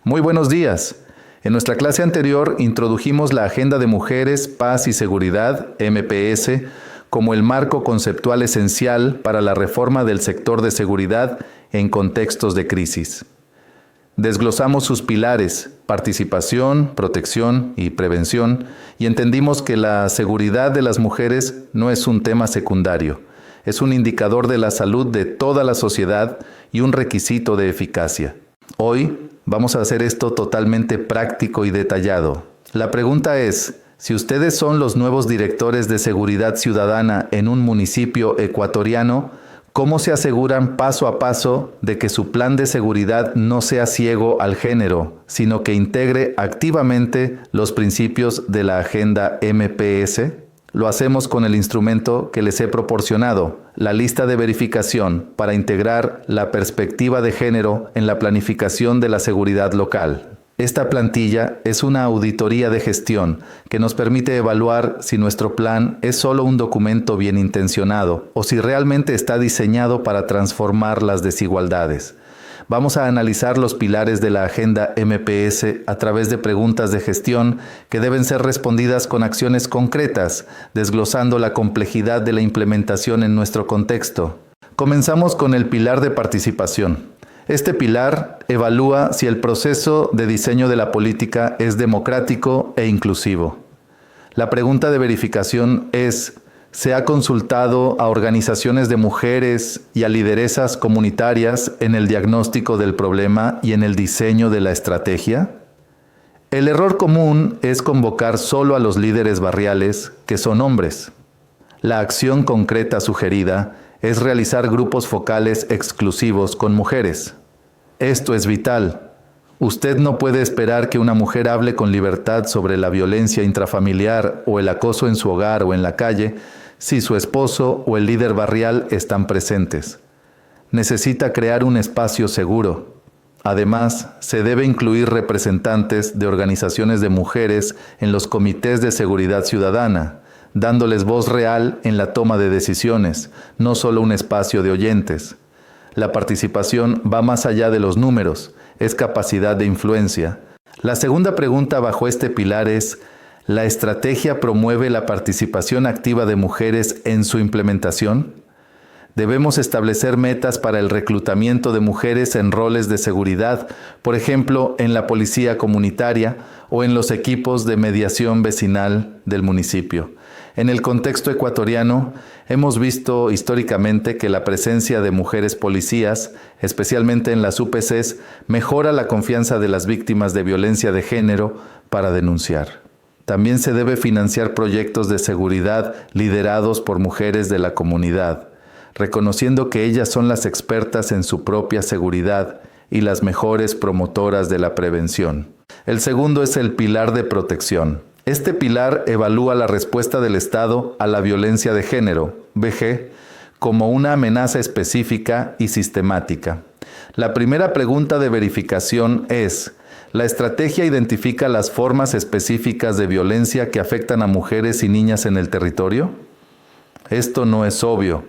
Muy buenos días. En nuestra clase anterior introdujimos la Agenda de Mujeres, Paz y Seguridad, MPS, como el marco conceptual esencial para la reforma del sector de seguridad en contextos de crisis. Desglosamos sus pilares, participación, protección y prevención, y entendimos que la seguridad de las mujeres no es un tema secundario, es un indicador de la salud de toda la sociedad y un requisito de eficacia. Hoy vamos a hacer esto totalmente práctico y detallado. La pregunta es, si ustedes son los nuevos directores de seguridad ciudadana en un municipio ecuatoriano, ¿cómo se aseguran paso a paso de que su plan de seguridad no sea ciego al género, sino que integre activamente los principios de la Agenda MPS? Lo hacemos con el instrumento que les he proporcionado, la lista de verificación para integrar la perspectiva de género en la planificación de la seguridad local. Esta plantilla es una auditoría de gestión que nos permite evaluar si nuestro plan es solo un documento bien intencionado o si realmente está diseñado para transformar las desigualdades. Vamos a analizar los pilares de la Agenda MPS a través de preguntas de gestión que deben ser respondidas con acciones concretas, desglosando la complejidad de la implementación en nuestro contexto. Comenzamos con el pilar de participación. Este pilar evalúa si el proceso de diseño de la política es democrático e inclusivo. La pregunta de verificación es: ¿se ha consultado a organizaciones de mujeres y a lideresas comunitarias en el diagnóstico del problema y en el diseño de la estrategia? El error común es convocar solo a los líderes barriales, que son hombres. La acción concreta sugerida es realizar grupos focales exclusivos con mujeres. Esto es vital. Usted no puede esperar que una mujer hable con libertad sobre la violencia intrafamiliar o el acoso en su hogar o en la calle si su esposo o el líder barrial están presentes. Necesita crear un espacio seguro. Además, se debe incluir representantes de organizaciones de mujeres en los comités de seguridad ciudadana, dándoles voz real en la toma de decisiones, no solo un espacio de oyentes. La participación va más allá de los números, es capacidad de influencia. La segunda pregunta bajo este pilar es: ¿la estrategia promueve la participación activa de mujeres en su implementación? Debemos establecer metas para el reclutamiento de mujeres en roles de seguridad, por ejemplo, en la policía comunitaria o en los equipos de mediación vecinal del municipio. En el contexto ecuatoriano, hemos visto históricamente que la presencia de mujeres policías, especialmente en las UPCs, mejora la confianza de las víctimas de violencia de género para denunciar. También se debe financiar proyectos de seguridad liderados por mujeres de la comunidad, reconociendo que ellas son las expertas en su propia seguridad y las mejores promotoras de la prevención. El segundo es el pilar de protección. Este pilar evalúa la respuesta del Estado a la violencia de género, VG, como una amenaza específica y sistemática. La primera pregunta de verificación es: ¿la estrategia identifica las formas específicas de violencia que afectan a mujeres y niñas en el territorio? Esto no es obvio.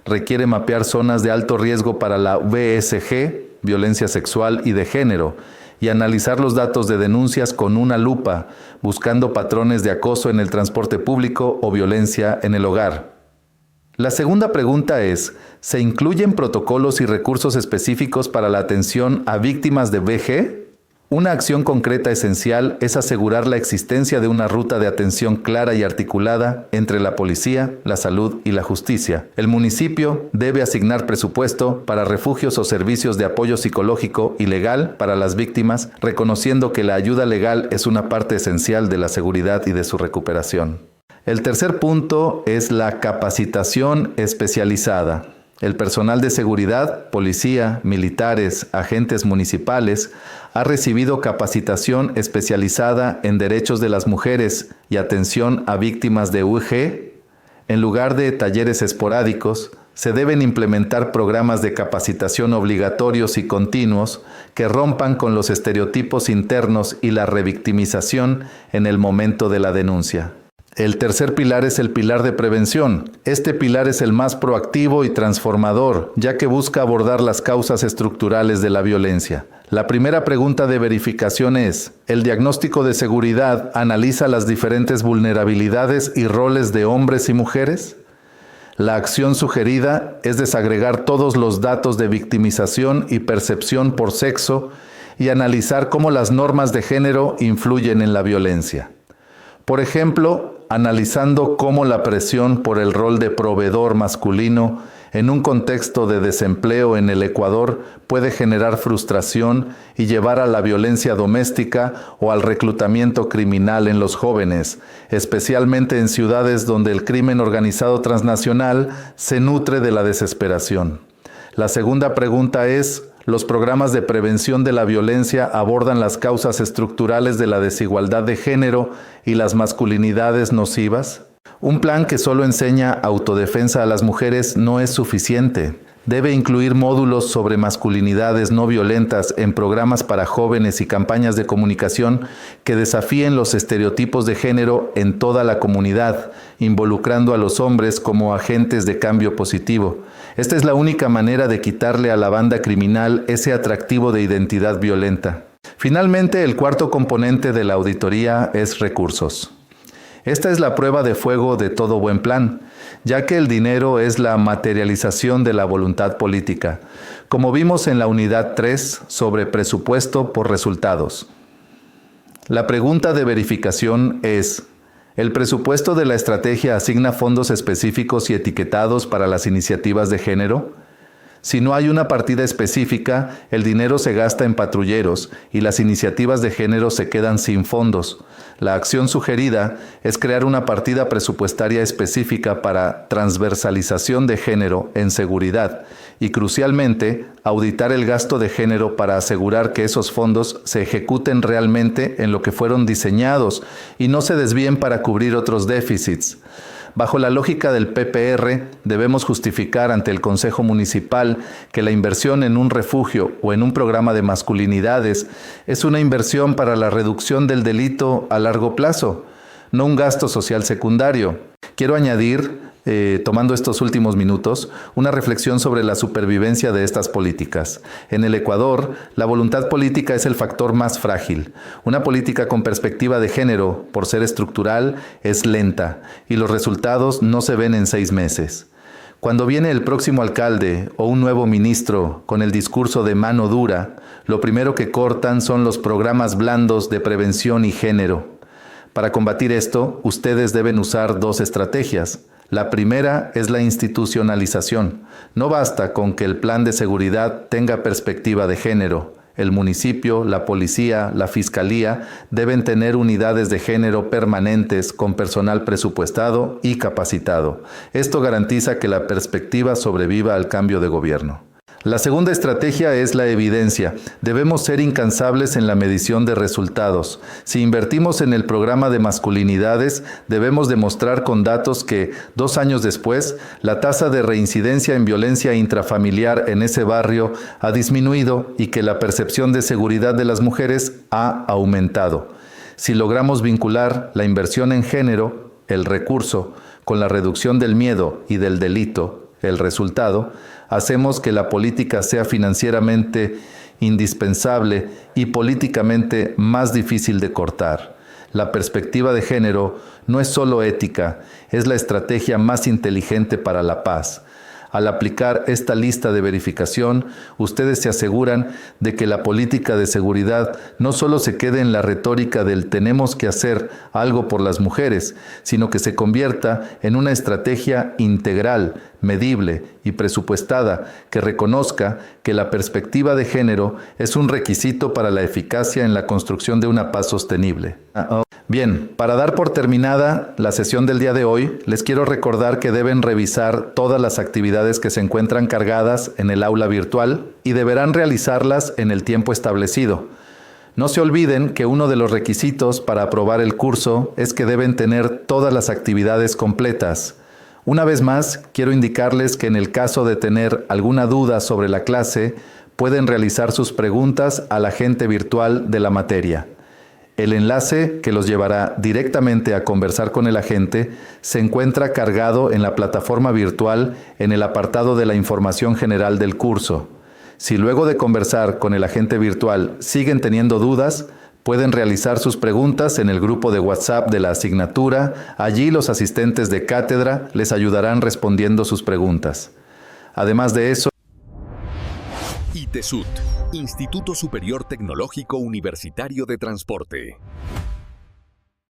Requiere mapear zonas de alto riesgo para la VSG, violencia sexual y de género, y analizar los datos de denuncias con una lupa, buscando patrones de acoso en el transporte público o violencia en el hogar. La segunda pregunta es: ¿se incluyen protocolos y recursos específicos para la atención a víctimas de VG? Una acción concreta esencial es asegurar la existencia de una ruta de atención clara y articulada entre la policía, la salud y la justicia. El municipio debe asignar presupuesto para refugios o servicios de apoyo psicológico y legal para las víctimas, reconociendo que la ayuda legal es una parte esencial de la seguridad y de su recuperación. El tercer punto es la capacitación especializada. El personal de seguridad, policía, militares, agentes municipales, ha recibido capacitación especializada en derechos de las mujeres y atención a víctimas de VG. En lugar de talleres esporádicos, se deben implementar programas de capacitación obligatorios y continuos que rompan con los estereotipos internos y la revictimización en el momento de la denuncia. El tercer pilar es el pilar de prevención. Este pilar es el más proactivo y transformador, ya que busca abordar las causas estructurales de la violencia. La primera pregunta de verificación es: ¿el diagnóstico de seguridad analiza las diferentes vulnerabilidades y roles de hombres y mujeres? La acción sugerida es desagregar todos los datos de victimización y percepción por sexo y analizar cómo las normas de género influyen en la violencia. Por ejemplo, analizando cómo la presión por el rol de proveedor masculino en un contexto de desempleo en el Ecuador puede generar frustración y llevar a la violencia doméstica o al reclutamiento criminal en los jóvenes, especialmente en ciudades donde el crimen organizado transnacional se nutre de la desesperación. La segunda pregunta es: ¿los programas de prevención de la violencia abordan las causas estructurales de la desigualdad de género y las masculinidades nocivas? Un plan que solo enseña autodefensa a las mujeres no es suficiente. Debe incluir módulos sobre masculinidades no violentas en programas para jóvenes y campañas de comunicación que desafíen los estereotipos de género en toda la comunidad, involucrando a los hombres como agentes de cambio positivo. Esta es la única manera de quitarle a la banda criminal ese atractivo de identidad violenta. Finalmente, el cuarto componente de la auditoría es recursos. Esta es la prueba de fuego de todo buen plan, ya que el dinero es la materialización de la voluntad política, como vimos en la unidad 3 sobre presupuesto por resultados. La pregunta de verificación es: ¿el presupuesto de la estrategia asigna fondos específicos y etiquetados para las iniciativas de género? Si no hay una partida específica, el dinero se gasta en patrulleros y las iniciativas de género se quedan sin fondos. La acción sugerida es crear una partida presupuestaria específica para transversalización de género en seguridad y, crucialmente, auditar el gasto de género para asegurar que esos fondos se ejecuten realmente en lo que fueron diseñados y no se desvíen para cubrir otros déficits. Bajo la lógica del PPR, debemos justificar ante el Consejo Municipal que la inversión en un refugio o en un programa de masculinidades es una inversión para la reducción del delito a largo plazo, no un gasto social secundario. Quiero añadir, tomando estos últimos minutos, una reflexión sobre la supervivencia de estas políticas. En el Ecuador, la voluntad política es el factor más frágil. Una política con perspectiva de género, por ser estructural, es lenta y los resultados no se ven en 6 meses. Cuando viene el próximo alcalde o un nuevo ministro con el discurso de mano dura, lo primero que cortan son los programas blandos de prevención y género. Para combatir esto, ustedes deben usar 2 estrategias. La primera es la institucionalización. No basta con que el plan de seguridad tenga perspectiva de género. El municipio, la policía, la fiscalía deben tener unidades de género permanentes con personal presupuestado y capacitado. Esto garantiza que la perspectiva sobreviva al cambio de gobierno. La segunda estrategia es la evidencia. Debemos ser incansables en la medición de resultados. Si invertimos en el programa de masculinidades, debemos demostrar con datos que, 2 años después, la tasa de reincidencia en violencia intrafamiliar en ese barrio ha disminuido y que la percepción de seguridad de las mujeres ha aumentado. Si logramos vincular la inversión en género, el recurso, con la reducción del miedo y del delito, el resultado, hacemos que la política sea financieramente indispensable y políticamente más difícil de cortar. La perspectiva de género no es solo ética, es la estrategia más inteligente para la paz. Al aplicar esta lista de verificación, ustedes se aseguran de que la política de seguridad no solo se quede en la retórica del tenemos que hacer algo por las mujeres, sino que se convierta en una estrategia integral, medible y presupuestada que reconozca que la perspectiva de género es un requisito para la eficacia en la construcción de una paz sostenible. Bien, para dar por terminada la sesión del día de hoy, les quiero recordar que deben revisar todas las actividades que se encuentran cargadas en el aula virtual y deberán realizarlas en el tiempo establecido. No se olviden que uno de los requisitos para aprobar el curso es que deben tener todas las actividades completas. Una vez más, quiero indicarles que en el caso de tener alguna duda sobre la clase, pueden realizar sus preguntas al agente virtual de la materia. El enlace que los llevará directamente a conversar con el agente se encuentra cargado en la plataforma virtual en el apartado de la información general del curso. Si luego de conversar con el agente virtual siguen teniendo dudas, pueden realizar sus preguntas en el grupo de WhatsApp de la asignatura. Allí los asistentes de cátedra les ayudarán respondiendo sus preguntas. Además de eso, ITESUT, Instituto Superior Tecnológico Universitario de Transporte.